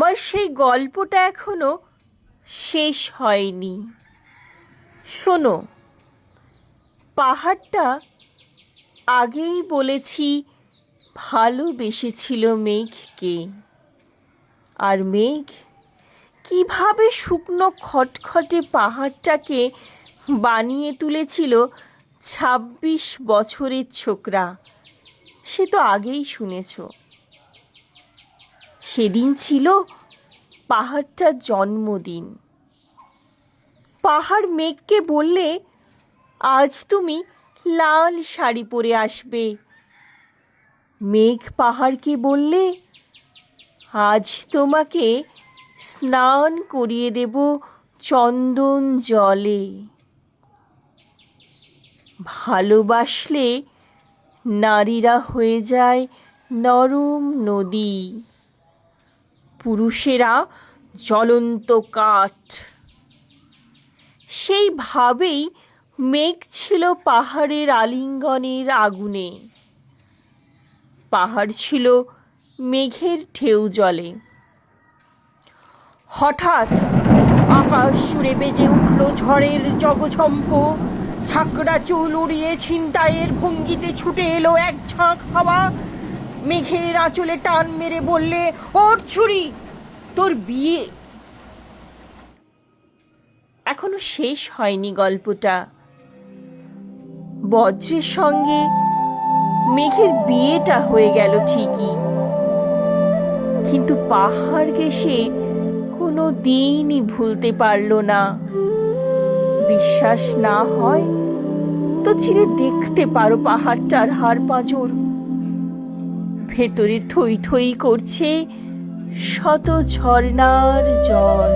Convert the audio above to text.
আমার সেই গল্পটা এখনো শেষ হয়নি। শোনো, পাহাড়টা আগেই বলেছি ভালোবেসেছিল মেঘকে, আর মেঘ কিভাবে শুকনো খটখটে পাহাড়টাকে বানিয়ে তুলেছিল ২৬ বছরের ছোকরা, সে তো আগেই শুনেছ। সেদিন ছিল পাহাড়টার জন্মদিন। পাহাড় মেঘকে বললে, আজ তুমি লাল শাড়ি পরে আসবে। মেঘ পাহাড়কে বললে, আজ তোমাকে স্নান করিয়ে দেব চন্দন জলে। ভালোবাসলে নারীরা হয়ে যায় নরম নদী, পুরুষেরা জ্বলন্ত কাঠ। সেইভাবেই মেঘ ছিল পাহাড়ের আলিঙ্গনের আগুনে, পাহাড় ছিল মেঘের ঢেউ জলে। হঠাৎ আকাশ জুড়ে বেজে উঠল ঝড়ের জগঝম্প। ছাকড়া চুল উড়িয়ে ছিনতাইয়ের ভঙ্গিতে ছুটে এলো এক ঝাঁক হাওয়া। মেঘের আঁচলে টান মেরে বললে, ওর ছুরি, তোর বিয়ে। এখনো শেষ হয়নি গল্পটা। বজ্রের সঙ্গে মেঘের বিয়েটা হয়ে গেল ঠিকই, কিন্তু পাহাড়কে সে কোনো দিনই ভুলতে পারল না। বিশ্বাস না হয় তো চিরে দেখতে পারো পাহাড়টার হাড় পাঁজর। ভেতরে থই থই করছে শত ঝর্ণার জল।